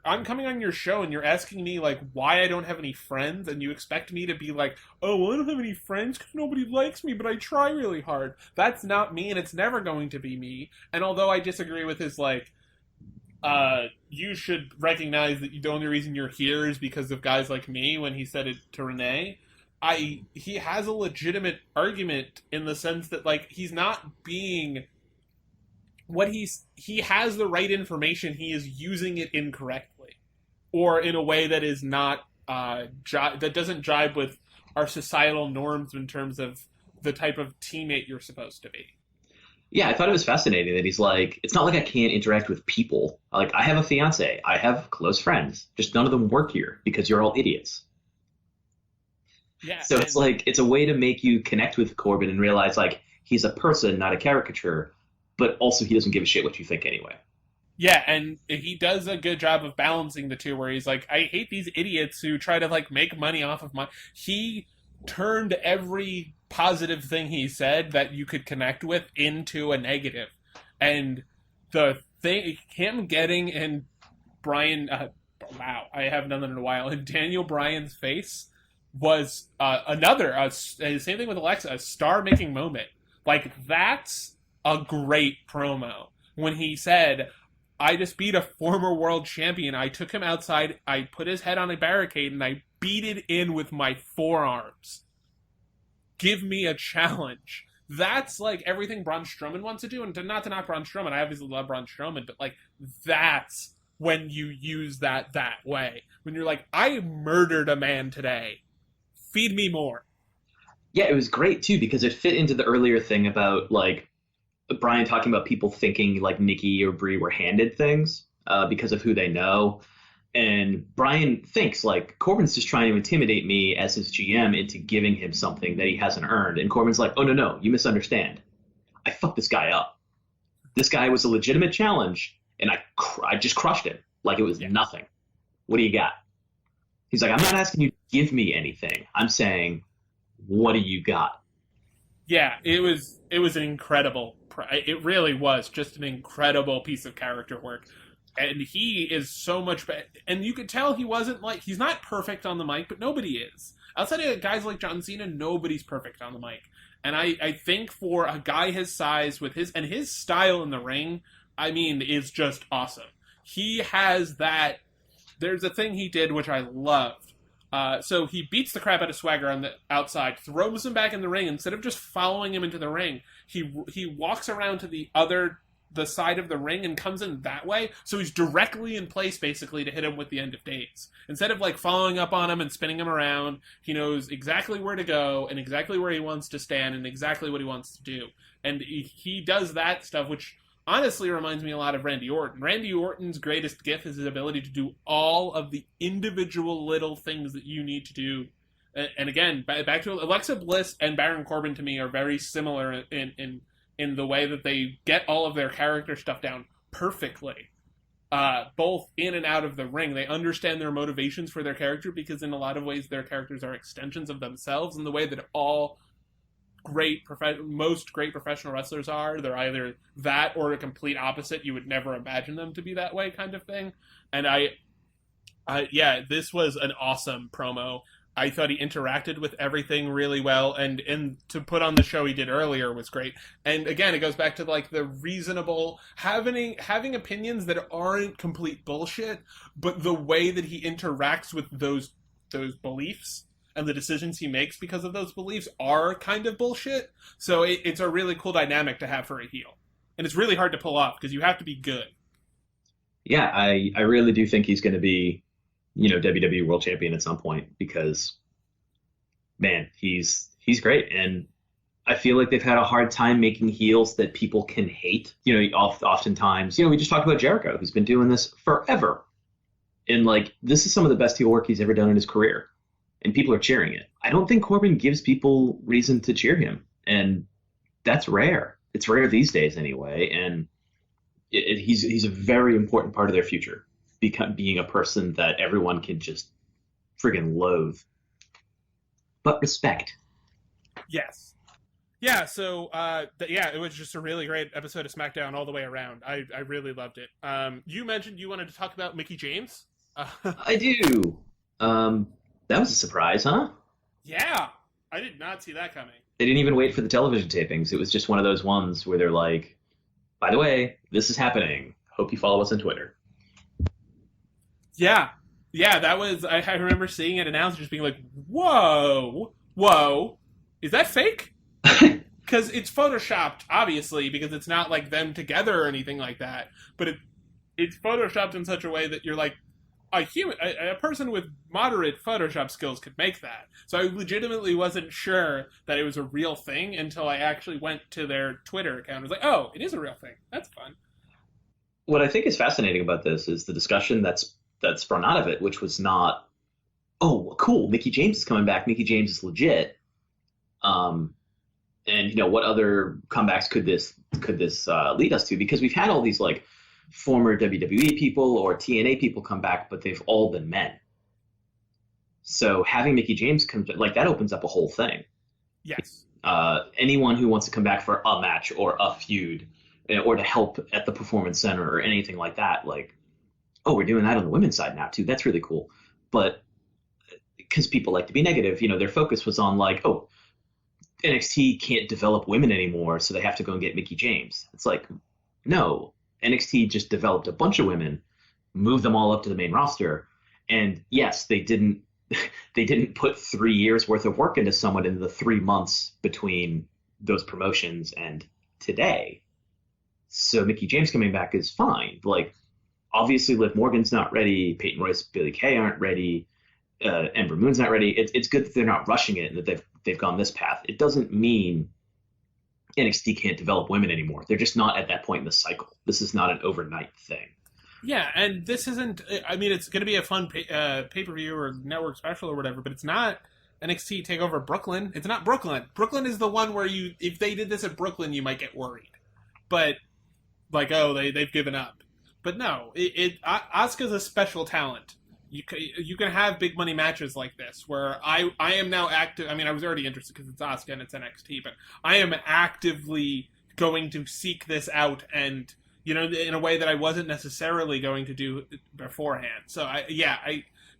I'm coming on your show and you're asking me why I don't have any friends, and you expect me to be oh, well, I don't have any friends because nobody likes me, but I try really hard. That's not me, and it's never going to be me. And although I disagree with his you should recognize that the only reason you're here is because of guys like me, when he said it to Renee, he has a legitimate argument in the sense that he's not being what he has the right information, he is using it incorrectly, or in a way that is not that doesn't jibe with our societal norms in terms of the type of teammate you're supposed to be. Yeah, I thought it was fascinating that he's it's not like I can't interact with people. I have a fiance, I have close friends, just none of them work here because you're all idiots. Yeah. So it's a way to make you connect with Corbin and realize he's a person, not a caricature, but also he doesn't give a shit what you think anyway. Yeah, and he does a good job of balancing the two, where he's I hate these idiots who try to make money off of my... He turned every positive thing he said that you could connect with into a negative. And the thing, him getting in Brian... wow, I haven't done that in a while. In Daniel Bryan's face was same thing with Alexa, a star-making moment. That's a great promo when he said, I just beat a former world champion. I took him outside, I put his head on a barricade, and I beat it in with my forearms. Give me a challenge. That's like everything Braun Strowman wants to do, and not to knock Braun Strowman, I obviously love Braun Strowman, but like that's when you use that way. When you're like, I murdered a man today. Feed me more. Yeah, it was great too because it fit into the earlier thing about like Brian talking about people thinking like Nikki or Brie were handed things because of who they know. And Brian thinks like Corbin's just trying to intimidate me as his GM into giving him something that he hasn't earned. And Corbin's like, oh, no, you misunderstand. I fucked this guy up. This guy was a legitimate challenge, and I just crushed him like it was nothing. What do you got? He's like, I'm not asking you to give me anything. I'm saying, what do you got? Yeah, it was an incredible. It really was just an incredible piece of character work. And he is so much better. And you could tell he wasn't like, he's not perfect on the mic, but nobody is. Outside of guys like John Cena, nobody's perfect on the mic. And I think for a guy his size with his style in the ring, I mean, is just awesome. He has that, there's a thing he did which I loved. So he beats the crap out of Swagger on the outside, throws him back in the ring. Instead of just following him into the ring, he walks around to the side of the ring and comes in that way. So he's directly in place, basically, to hit him with the End of Days. Instead of, like, following up on him and spinning him around, he knows exactly where to go and exactly where he wants to stand and exactly what he wants to do. And he does that stuff, which honestly reminds me a lot of Randy Orton. Randy Orton's greatest gift is his ability to do all of the individual little things that you need to do. And again, back to Alexa Bliss and Baron Corbin, to me, are very similar in the way that they get all of their character stuff down perfectly, both in and out of the ring. They understand their motivations for their character because in a lot of ways their characters are extensions of themselves in the way that all most great professional wrestlers are. They're either that or a complete opposite. You would never imagine them to be that way kind of thing. And this was an awesome promo. I thought he interacted with everything really well, and to put on the show he did earlier was great. And again, it goes back to like the reasonable having opinions that aren't complete bullshit, but the way that he interacts with those beliefs and the decisions he makes because of those beliefs are kind of bullshit. So it's a really cool dynamic to have for a heel, and it's really hard to pull off because you have to be good. Yeah, I really do think he's going to be, WWE World Champion at some point because, man, he's great. And I feel like they've had a hard time making heels that people can hate. Oftentimes, we just talked about JeriKO, who's been doing this forever. And, like, this is some of the best heel work he's ever done in his career. And people are cheering it. I don't think Corbin gives people reason to cheer him. And that's rare. It's rare these days anyway. And he's a very important part of their future. Being a person that everyone can just friggin' loathe, but respect. Yes. Yeah, so, it was just a really great episode of SmackDown all the way around. I really loved it. You mentioned you wanted to talk about Mickie James? I do. That was a surprise, huh? Yeah, I did not see that coming. They didn't even wait for the television tapings. It was just one of those ones where they're like, by the way, this is happening. Hope you follow us on Twitter. Yeah, that was, I remember seeing it announced, just being like, whoa, is that fake? Because it's photoshopped, obviously, because it's not like them together or anything like that, but it's photoshopped in such a way that you're like, a person with moderate Photoshop skills could make that. So I legitimately wasn't sure that it was a real thing until I actually went to their Twitter account. I was like, oh, it is a real thing. That's fun. What I think is fascinating about this is the discussion that's sprung out of it, which was not, oh, cool, Mickie James is coming back. Mickie James is legit. And what other comebacks could this lead us to? Because we've had all these like former WWE people or TNA people come back, but they've all been men. So having Mickie James come, like, that opens up a whole thing. Yes. Anyone who wants to come back for a match or a feud or to help at the Performance Center or anything like that, like, oh, we're doing that on the women's side now too. That's really cool. But because people like to be negative, their focus was on like, oh, NXT can't develop women anymore, so they have to go and get Mickie James. It's like, no, NXT just developed a bunch of women, moved them all up to the main roster, and yes, they didn't put 3 years worth of work into someone in the 3 months between those promotions and today. So Mickie James coming back is fine. Like, obviously Liv Morgan's not ready, Peyton Royce, Billie Kay aren't ready, Ember Moon's not ready. It's good that they're not rushing it and that they've gone this path. It doesn't mean NXT can't develop women anymore. They're just not at that point in the cycle. This is not an overnight thing. Yeah, and this isn't... I mean, it's going to be a fun pay-per-view or network special or whatever, but it's not NXT TakeOver Brooklyn. It's not Brooklyn. Brooklyn is the one where if they did this at Brooklyn, you might get worried. But, like, oh, they've given up. But no, Asuka's a special talent. You can have big money matches like this, where I am now active. I mean, I was already interested because it's Asuka and it's NXT, but I am actively going to seek this out, and in a way that I wasn't necessarily going to do beforehand. So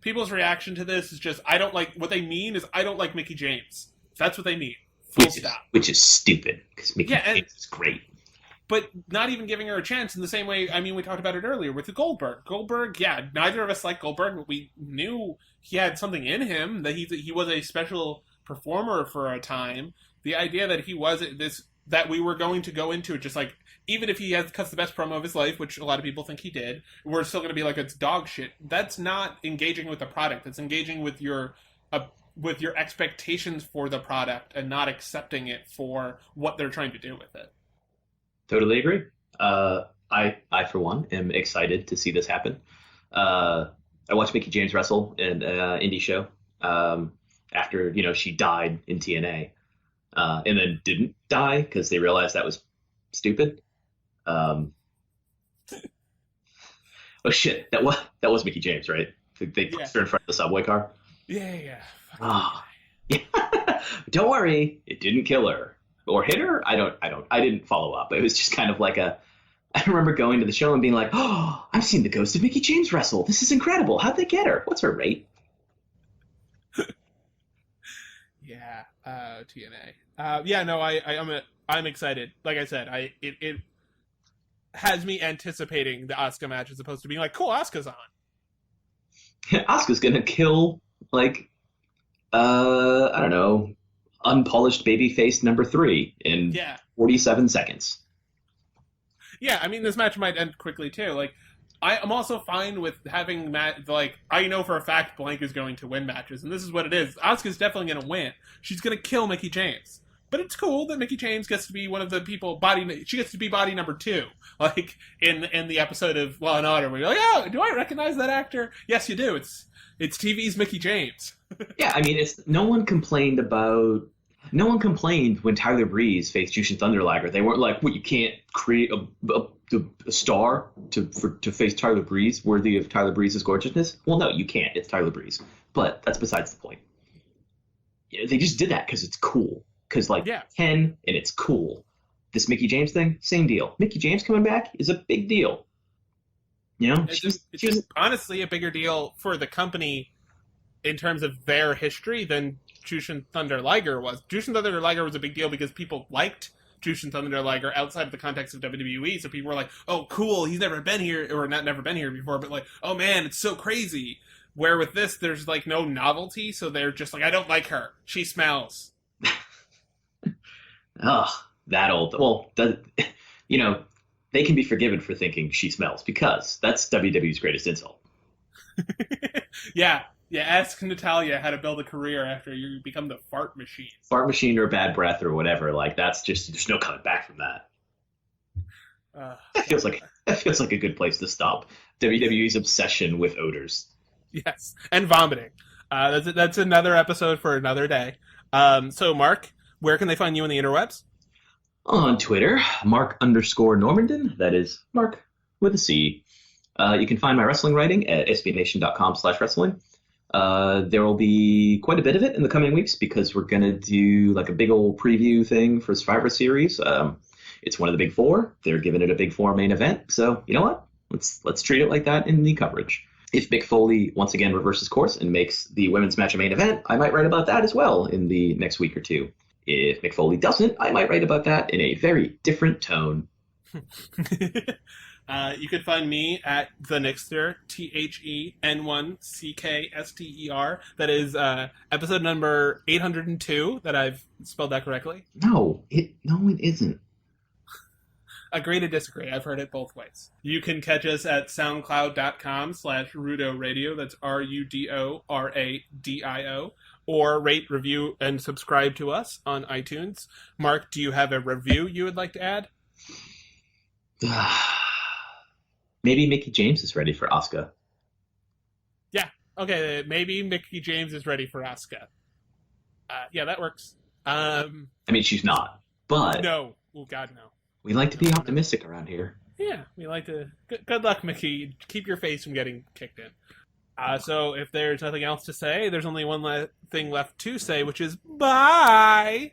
people's reaction to this is just, I don't like, what they mean is I don't like Mickie James. That's what they mean. Full stop. Which is stupid, because Mickie James is great. But not even giving her a chance in the same way, I mean, we talked about it earlier with the Goldberg. Goldberg, yeah, neither of us liked Goldberg, but we knew he had something in him, that he was a special performer for a time. The idea that he was that we were going to go into it just like, even if he cuts the best promo of his life, which a lot of people think he did, we're still going to be like, it's dog shit. That's not engaging with the product. It's engaging with your expectations for the product and not accepting it for what they're trying to do with it. Totally agree. I for one, am excited to see this happen. I watched Mickie James wrestle in an indie show after, she died in TNA, and then didn't die because they realized that was stupid. Oh shit, that was Mickie James, right? They pushed her in front of the subway car. Yeah. Oh. Yeah. Don't worry, it didn't kill her. Or hit her? I didn't follow up. It was just kind of like I remember going to the show and being like, oh, I've seen the ghost of Mickie James wrestle. This is incredible. How'd they get her? What's her rate? Yeah, TNA. I'm excited. Like I said, it has me anticipating the Asuka match as opposed to being like, cool, Asuka's on. Asuka's gonna kill, like, I don't know, unpolished babyface number 3 in 47 seconds. Yeah, I mean, this match might end quickly too. Like, I'm also fine with having I know for a fact Blank is going to win matches, and this is what it is. Asuka's definitely going to win. She's going to kill Mickie James. But it's cool that Mickie James gets to be one of the people she gets to be body number 2. Like in the episode of Law and Order, where you're like, oh, do I recognize that actor? Yes, you do. It's TV's Mickie James. Yeah, I mean, no one complained when Tyler Breeze faced Jushin Thunder Liger. They weren't like, well, you can't create a star to face Tyler Breeze worthy of Tyler Breeze's gorgeousness. Well, no, you can't. It's Tyler Breeze. But that's besides the point. Yeah, they just did that because it's cool. Because, 10, and it's cool. This Mickie James thing, same deal. Mickie James coming back is a big deal. It's just honestly a bigger deal for the company in terms of their history than Jushin Thunder Liger was. Jushin Thunder Liger was a big deal because people liked Jushin Thunder Liger outside of the context of WWE, so people were like, oh, cool, he's never been here, or not never been here before, but like, oh man, it's so crazy. Where with this, there's no novelty, so they're just like, I don't like her. She smells. Oh, that old. Well, they can be forgiven for thinking she smells because that's WWE's greatest insult. Yeah, ask Natalya how to build a career after you become the fart machine. Fart machine or bad breath or whatever. That's just, there's no coming back from that. That feels like a good place to stop. WWE's obsession with odors. Yes, and vomiting. That's another episode for another day. So, Mark, where can they find you on the interwebs? On Twitter, Mark_Normandin. That is Mark with a C. You can find my wrestling writing at sbnation.com/wrestling. There will be quite a bit of it in the coming weeks because we're going to do a big old preview thing for Survivor Series. It's one of the big 4. They're giving it a big 4 main event. So, you know what? Let's treat it like that in the coverage. If Mick Foley once again reverses course and makes the women's match a main event, I might write about that as well in the next week or two. If Mick Foley doesn't, I might write about that in a very different tone. You can find me at the Nickster, THEN1CKSTER. That is episode number 802. That I've spelled that correctly. No, it isn't. Agree to disagree. I've heard it both ways. You can catch us at soundcloud.com/Rudo Radio. That's RUDORADIO. Or rate, review, and subscribe to us on iTunes. Mark, do you have a review you would like to add? Maybe Mickie James is ready for Asuka. Yeah. Okay. Maybe Mickie James is ready for Asuka. Yeah, that works. I mean, she's not, but no. Oh God, no. We like to be optimistic around here. Yeah, we like to. Good luck, Mickie. Keep your face from getting kicked in. So if there's nothing else to say, there's only one thing left to say, which is bye.